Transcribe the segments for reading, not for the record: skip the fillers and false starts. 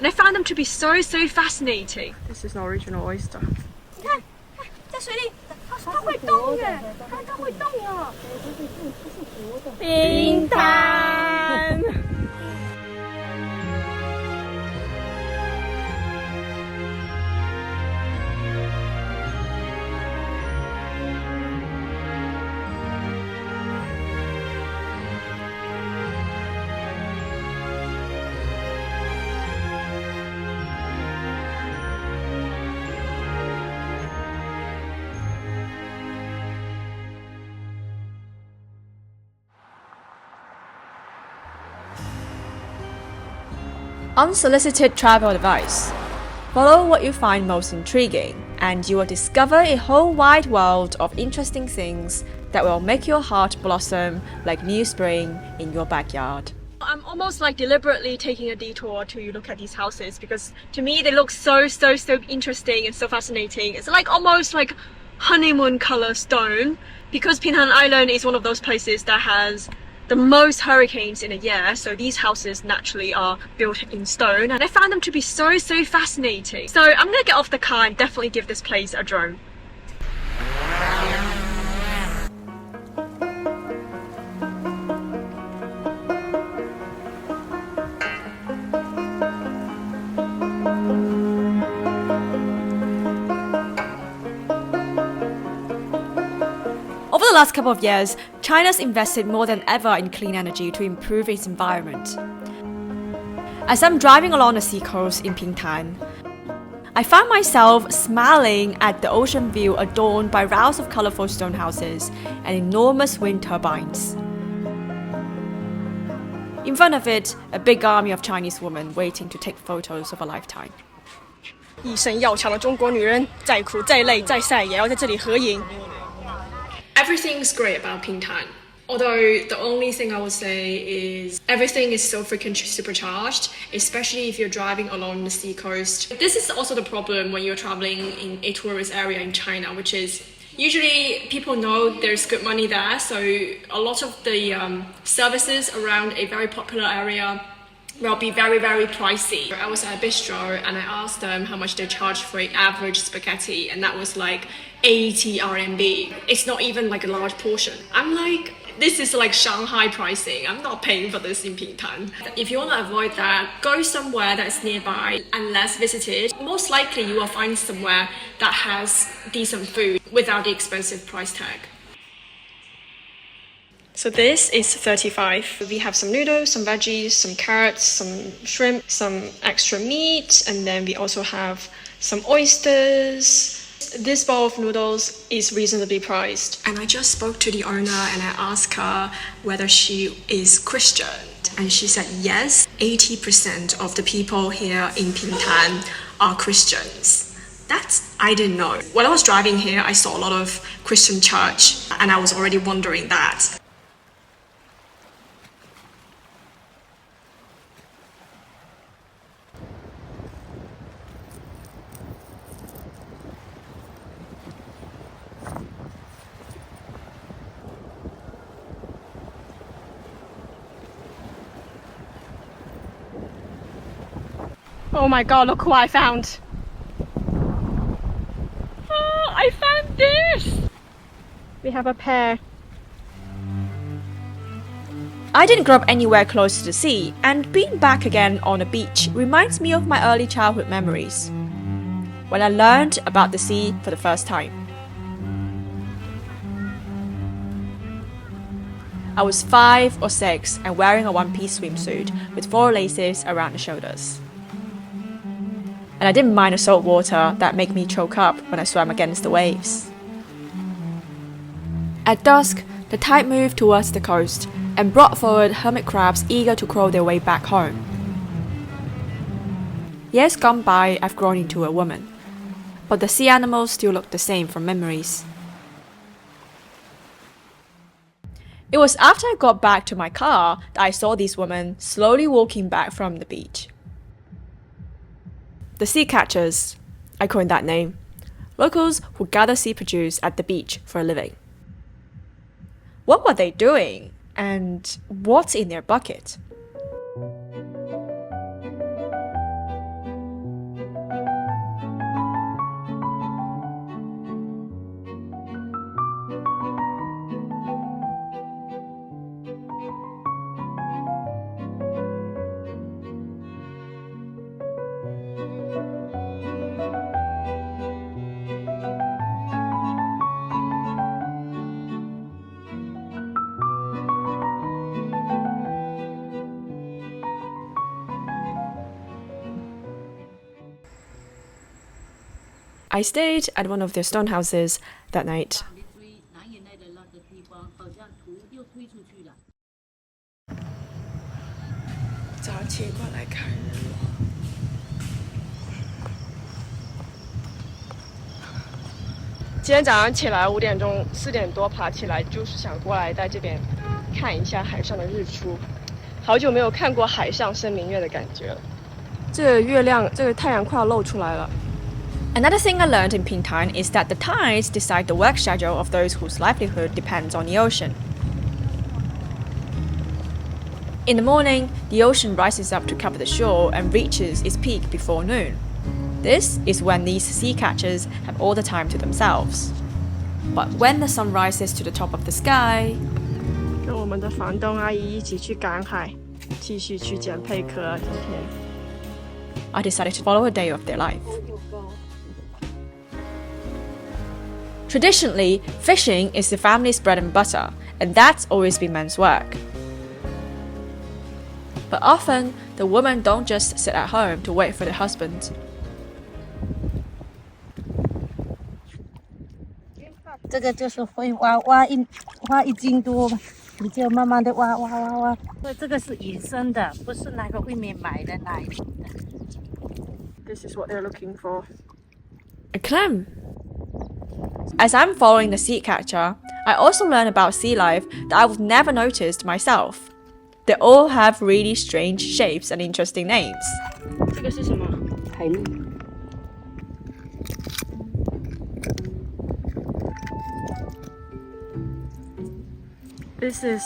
and I found them to be so fascinating. This is an original oyster. 你看，在水里，它会动耶，它会动了。冰滩。Unsolicited travel advice. Follow what you find most intriguing, and you will discover a whole wide world of interesting things that will make your heart blossom like new spring in your backyard. I'm almost like deliberately taking a detour to look at these houses because to me they look so interesting and so fascinating. It's like almost like honeymoon color stone because Pingtan Island is one of those places that has the most hurricanes in a year, so these houses naturally are built in stone, and I found them to be so fascinating. So I'm gonna get off the car and definitely give this place a drone. Over the last couple of years, China's invested more than ever in clean energy to improve its environment. As I'm driving along the seacoast in Pingtan, I found myself smiling at the ocean view adorned by rows of colorful stone houses and enormous wind turbines. In front of it, a big army of Chinese women waiting to take photos of a lifetime. 一身要强的中国女人，再苦再累再晒，也要在这里合影。Everything's great about Pingtan. Although the only thing I would say is everything is so freaking supercharged, especially if you're driving along the seacoast. This is also the problem when you're traveling in a tourist area in China, which is usually people know there's good money there, so a lot of the services around a very popular area will be very pricey. I was at a bistro and I asked them how much they charge for an average spaghetti, and that was like 80 RMB. It's not even like a large portion. I'm like, this is like Shanghai pricing. I'm not paying for this in Pingtan. If you want to avoid that, go somewhere that's nearby and less visited. Most likely you will find somewhere that has decent food without the expensive price tag. So this is 35. We have some noodles, some veggies, some carrots, some shrimp, some extra meat, and then we also have some oysters. This bowl of noodles is reasonably priced. And I just spoke to the owner and I asked her whether she is Christian. And she said yes, 80% of the people here in Pingtan are Christians. I didn't know. When I was driving here, I saw a lot of Christian church and I was already wondering that. Oh my god, look what I found! Oh, I found this! We have a pair. I didn't grow up anywhere close to the sea, and being back again on a beach reminds me of my early childhood memories, when I learned about the sea for the first time. I was 5 or 6 and wearing a one-piece swimsuit with 4 laces around the shoulders. And I didn't mind the salt water that made me choke up when I swam against the waves. At dusk, the tide moved towards the coast and brought forward hermit crabs eager to crawl their way back home. Years gone by, I've grown into a woman, but the sea animals still look the same from memories. It was after I got back to my car that I saw these women slowly walking back from the beach. The sea catchers, I coined that name, locals who gather sea produce at the beach for a living. What were they doing? And what's in their bucket? I stayed at one of their stone houses that night. 早起过来看日落。今天早上起来5点钟4点多爬起来，就是想过来在这边看一下海上的日出。好久没有看过海上生明月的感觉了。这个月亮，这个太阳快要露出来了。Another thing I learned in Pingtan is that the tides decide the work schedule of those whose livelihood depends on the ocean. In the morning, the ocean rises up to cover the shore and reaches its peak before noon. This is when these sea catchers have all the time to themselves. But when the sun rises to the top of the sky, 跟我们的房东阿姨一起去赶海，继续去捡贝壳。今天 I decided to follow a day of their life. Traditionally, fishing is the family's bread and butter, and that's always been men's work. But often, the women don't just sit at home to wait for their husband. 这个就是会挖一斤多吧，你就慢慢的挖。这个是野生的，不是那个外面买的那一种的。This is what they're looking for. A clam. As I'm following the sea catcher, I also learn about sea life that I would never noticed myself. They all have really strange shapes and interesting names. 这个是什么？海蛎。This is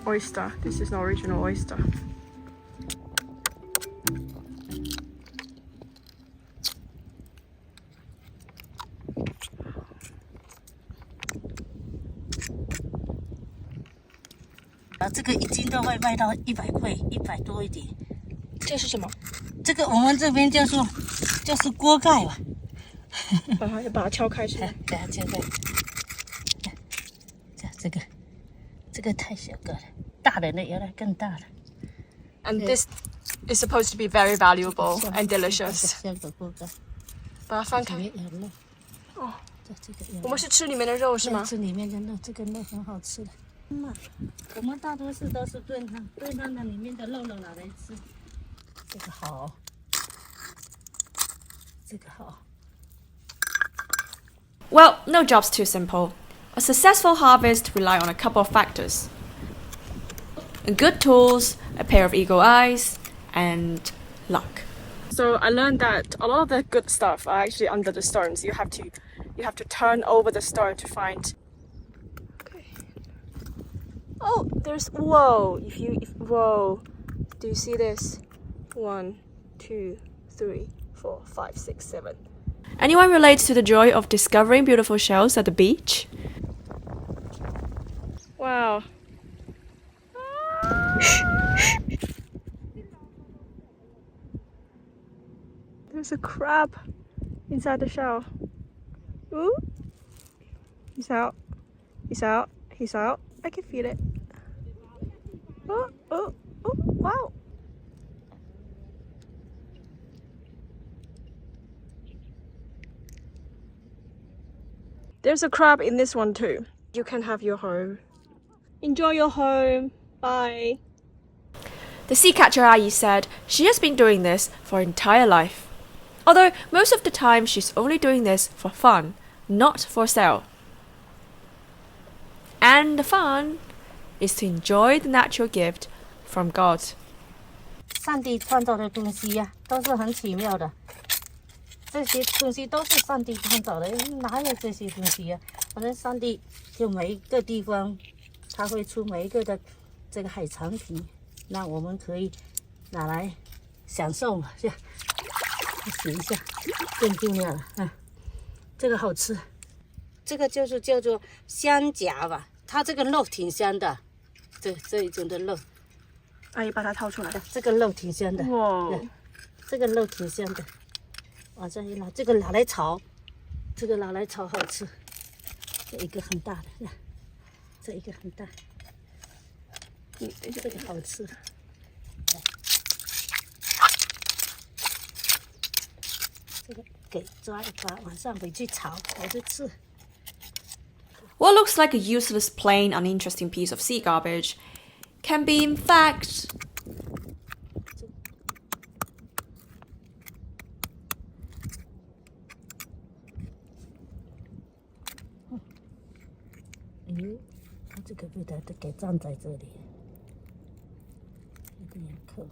oyster. This is an original oyster.啊，这个一斤都会卖到100块，100多一点。这是什么？这个我们这边叫做锅盖吧。把它敲开是吗？给它敲开。这个太小个了，大人的原来更大了。And this is supposed to be very valuable and delicious. 像个锅盖。把它翻开。有肉。哦，这个有肉。我们是吃里面的肉是吗？吃里面的肉，这个肉很好吃的。我们大多数都是炖汤的里面的肉拿来吃。这个好，这个好。Well, no job's too simple. A successful harvest rely on a couple of factors. Good tools, a pair of eagle eyes, and luck. So I learned that a lot of the good stuff are actually under the stones. You have to turn over the stone to find. Okay. Oh, there's whoa. Whoa. Do you see this? 1, 2, 3, 4, 5, 6, 7. Anyone relate to the joy of discovering beautiful shells at the beach? Wow. There's a crab inside the shell. Ooh. He's out. I can feel it. Oh, wow. There's a crab in this one too. You can have your home. Enjoy your home. Bye. The sea catcher Ayi said she has been doing this for her entire life. Although most of the time she's only doing this for fun, not for sale. And the fun is to enjoy the natural gift from God. 上帝创造的东西呀，都是很奇妙的。这些东西都是上帝创造的，哪有这些东西呀？反正上帝就每一个地方，他会出每一个的这个海产品，那我们可以拿来享受嘛，是吧？洗一下，更重要了啊！这个好吃，这个就是叫做香夹吧，它这个肉挺香的，这一种的肉。阿姨把它掏出来。这个肉挺香的。哇，这个肉挺香的。往这一拿，这个拿来炒，好吃。这一个很大的，这一个很大。这个好吃。给抓一把，晚上回去炒，我就吃。What looks like a useless, plain, uninteresting piece of sea garbage can be, in fact,它这个味道都给站在这里，有点扣。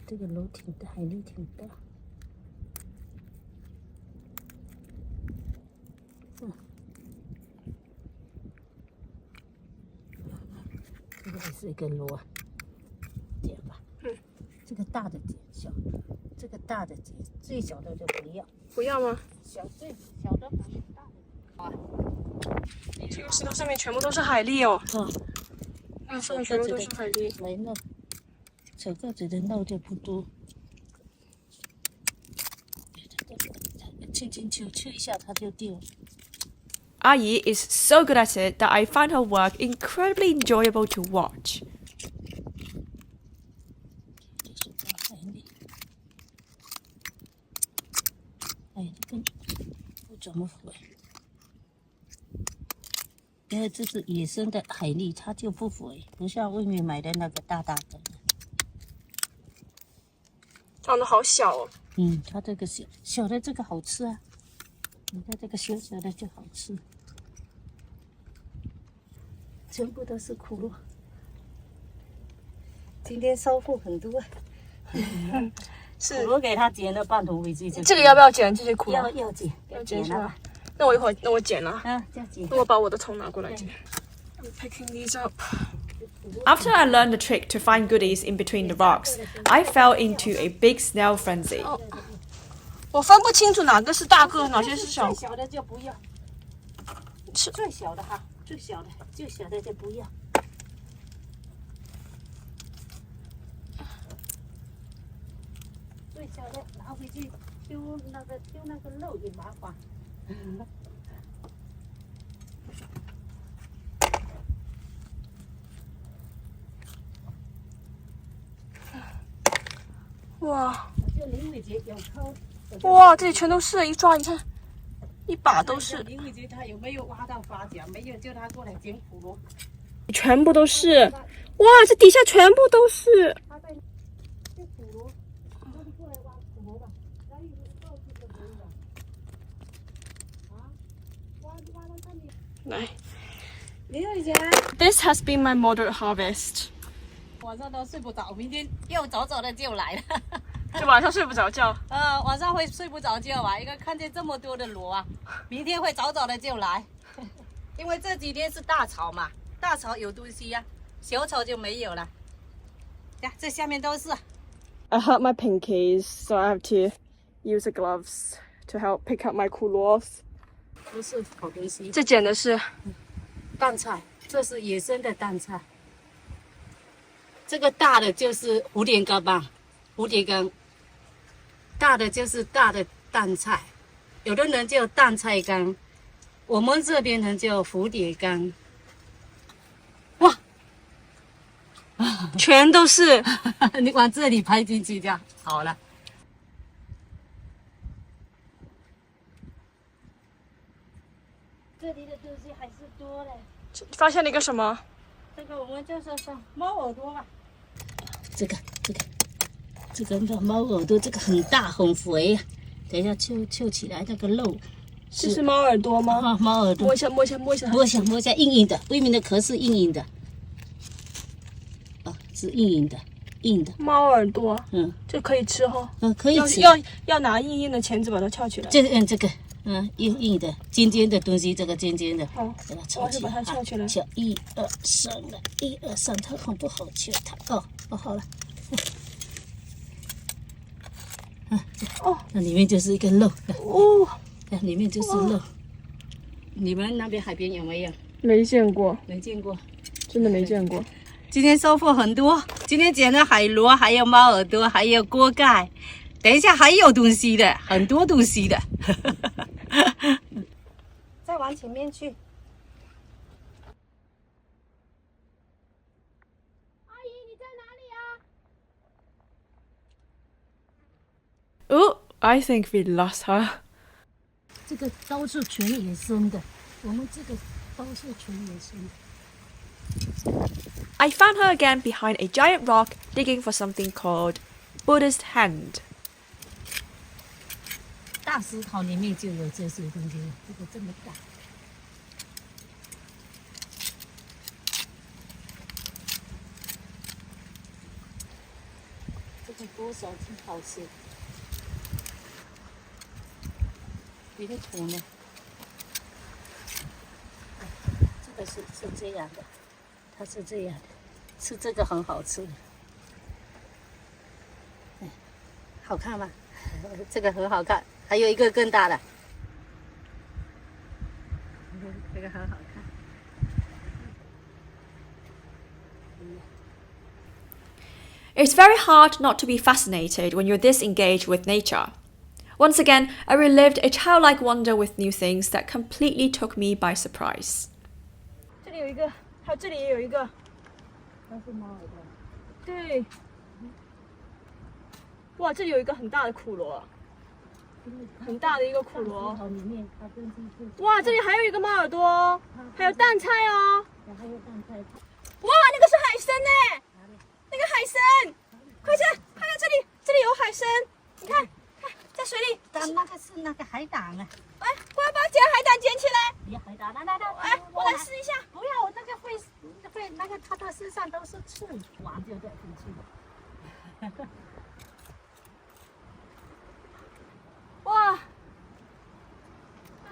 这个楼挺大，海力挺大。这个也是一个螺，剪吧。这个大的剪，小，这个大的剪，最小的就不要。不要吗？最小的不要，大的。啊。这个石头上面全部都是海蛎哦。嗯。上面全部都是海蛎。没肉，小个子的肉就不多。轻轻揪一下它就掉。Ayi is so good at it that I find her work incredibly enjoyable to watch. 就是抓海蛎。哎，这个不怎么肥，因为这是野生的海蛎，它就不肥，不像外面买的那个大大的。长得好小哦。它这个小的这个好吃啊，你看这个小小的就好吃，全部都是苦萝。今天收获很多，是。苦萝给它剪了半桶回去就。这个要不要剪？这些苦萝？要剪，要剪是吧？了吧？那我一会儿，那我剪了。这样剪。那我把我的葱拿过来剪。I'm picking these up. After I learned the trick to find goodies in between the rocks, I fell into a big snail frenzy. 我分不清楚哪个是大个，哪些是小。最小的就不要，是最小的哈，最小的就不要。最小的拿回去丢那个肉也麻烦。哇！就林伟杰有抠。哇，这里全都是，一抓一看，一把都是。林伟杰他有没有挖到发夹？没有，叫他过来捡苦萝。全部都是，哇，这底下全部都是。他在这苦萝，你过来挖苦萝吧，然后到处都可以的。啊，挖到这里。来，林伟杰。This has been my moderate harvest. 晚上都睡不着，明天又早早的就来了。就晚上睡不着觉。晚上会睡不着觉啊，因为看见这么多的螺啊，明天会早早的就来。因为这几天是大潮嘛，大潮有东西呀，小潮就没有了。呀，这下面都是。I hurt my pinkies, so I have to use the gloves to help pick up my 苦萝。不是好东西。这捡的是蛋菜，这是野生的蛋菜。这个大的就是蝴蝶干吧，蝴蝶干，大的就是大的蛋菜，有的人叫蛋菜干，我们这边人叫蝴蝶干。哇，全都是。你往这里拍进去就好了。这里的东西还是多嘞。发现了一个什么？这个我们就说是猫耳朵吧。这个猫耳朵，这个很大很肥啊。等一下揪起来，那个肉这是猫耳朵吗？猫耳朵。摸一下，摸一下，硬硬的，外面的壳是硬硬的。是硬的。猫耳朵，这可以吃哈。可以吃。要拿硬硬的钳子把它撬起来。这个，硬的，尖尖的东西，这个尖尖的。好，我就把它撬起来。撬1、2、3了，1、2、3，它很不好撬它。好了。那里面就是一个肉。里面就是肉。你们那边海边有没有？没见过，真的没见过。今天收获很多，今天捡了海螺，还有猫耳朵，还有锅盖。等一下还有东西的，很多东西的。再往前面去。阿姨，你在哪里啊？Ooh, I think we lost her. 这个都是纯野生的，我们这个都是纯野生的。 I found her again behind a giant rock digging for something called Buddhist hand. 大石头里面就有这些东西，这个这么大。这个多少挺好吃。你的土呢？这个是这样的，它是这样的，吃这个很好吃的。好看吗？这个很好看。 还有一个更大的，这个很好看。It's very hard not to be fascinated when you're this engaged with nature. Once again, I relived a childlike wonder with new things that completely took me by surprise. 这里有一个，还有这里也有一个。那是猫耳朵。对。哇，这里有一个很大的骷髅。 很大的一个骷髅，哇，这里还有一个猫耳朵，还有蛋菜哦，还有蛋菜。哇，那个是海参呢，那个海参，快去，看看这里，这里有海参，你看，看在水里。但那个是那个海胆啊！哎，我要把海胆捡起来。你海胆，来，哎，我来试一下。不要，我那个会那个它的身上都是刺，哇，就掉进去了。哇，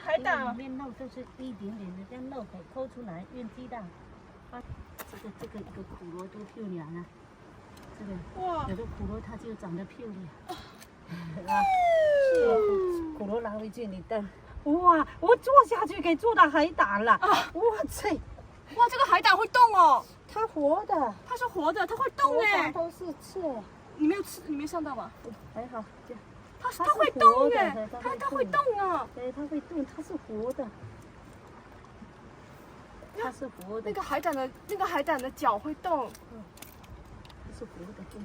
海胆里面肉就是一点点的，这样肉可以抠出来，用鸡蛋。这个一个骷髅多漂亮啊！这个哇，有的骷髅它就长得漂亮。啊，骷髅拿回去你等。哇，我坐下去给做到海胆了。啊，哇塞！哇，这个海胆会动哦。它活的。它是活的，它会动哎。都是刺。你没有吃，你没上到吧？还好，这样。 它会动哎，它会动啊！对，它会动，它是活的，它是活的。那个海胆的脚会动，它是活的，对。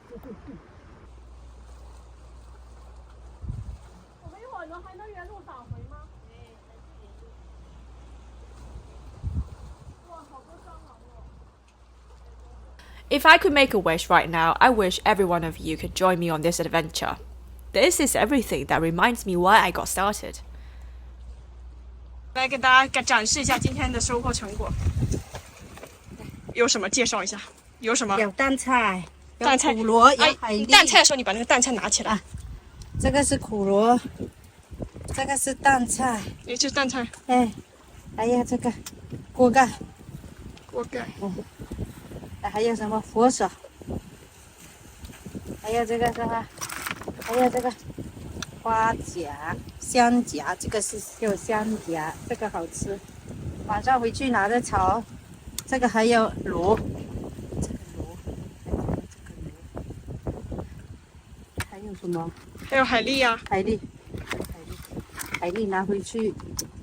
我们一会儿还能原路返回吗？哇，好多蟑螂哦！ If I could make a wish right now, I wish every one of you could join me on this adventure. This is everything that reminds me why I got started. 来给大家展示一下今天的收获成果。有什么？介绍一下。有什么？有蛋菜，蛋菜、苦萝，有海蛎。蛋菜的时候，你把那个蛋菜拿起来。啊、这个是苦萝，这个是蛋菜。也就是蛋菜。哎，还有这个锅盖。锅盖。还有什么佛手？还有这个什么？ 还有这个花甲、香甲，这个是有香甲，这个好吃。晚上回去拿着炒。这个还有螺，这个螺，还有什么？还有海蛎呀、啊。海蛎拿回去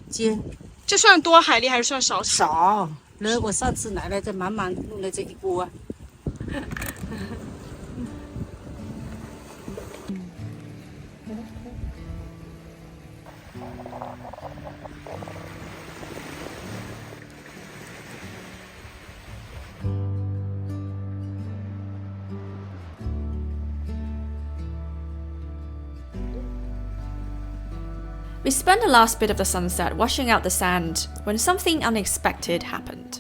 煎。这算多海蛎还是算少？少。那我上次拿来这满满弄了这一锅、啊。We spent the last bit of the sunset washing out the sand when something unexpected happened.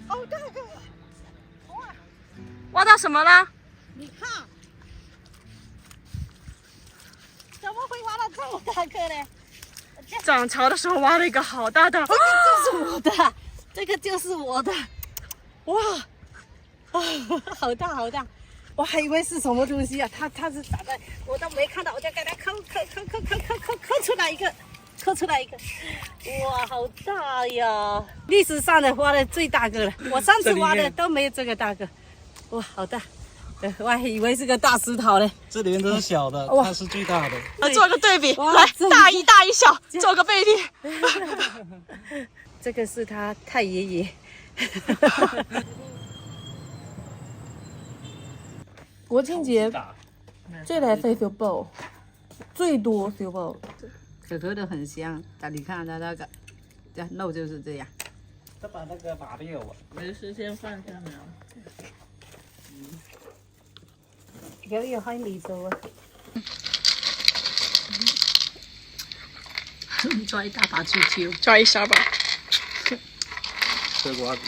好大个！挖到什么了？你看，怎么会挖到这么大个呢？涨潮的时候挖了一个好大的，这个就是我的，这个就是我的，哇，啊，好大好大！我还以为是什么东西啊，它是打在，我都没看到，我就给它抠出来一个，抠出来一个，哇，好大呀！历史上的挖的最大个了，我上次挖的都没有这个大个，哇，好大！我还以为是个大石头嘞，这里面都是小的，它是最大的。做个对比，来大一大一小，做个对比。这个是他太爷爷。国庆节这台飞小包，最多小包，可可的很香。你看它那个，这肉就是这样。再把那个拔掉吧。没事，先放下苗。有海米粥啊。抓一大把去揪。抓一下吧。吃瓜子。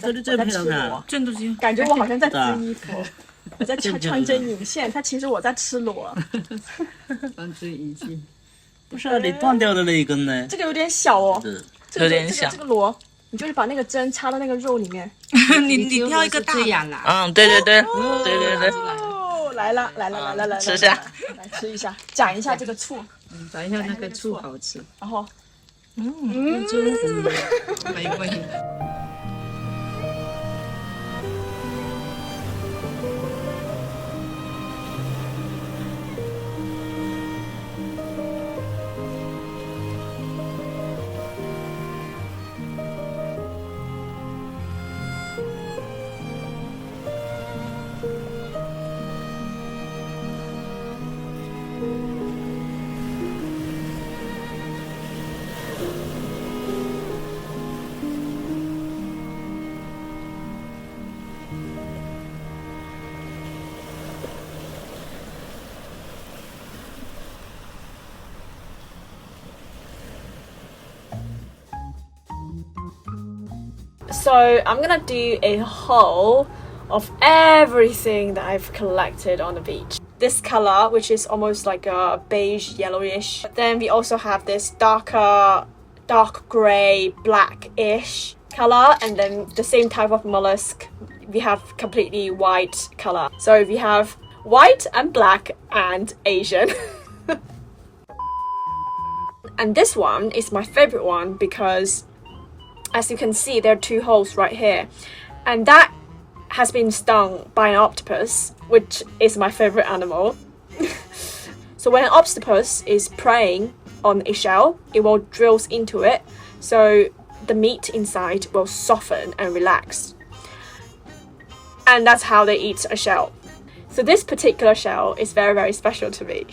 这里最漂亮，真的是。感觉我好像在织衣服，我在穿针引线，它其实我在吃螺。装置仪器。不是啊，你断掉的那一根呢？这个有点小哦，有点小。这个螺，你就是把那个针插到那个肉里面。你挑一个大的。嗯，对。哦，来了，吃下，来吃一下，蘸一下这个醋，蘸一下那个醋好吃。然后，真是美味。So I'm gonna do a haul of everything that I've collected on the beach. This color, which is almost like a beige yellowish. Then we also have this dark gray blackish color, and then the same type of mollusk we have completely white color. So we have white and black and Asian. And this one is my favorite one because, as you can see, there are two holes right here, and that has been stung by an octopus, which is my favorite animal. So when an octopus is preying on a shell, it will drill into it, so the meat inside will soften and relax, and that's how they eat a shell. So this particular shell is very, very special to me.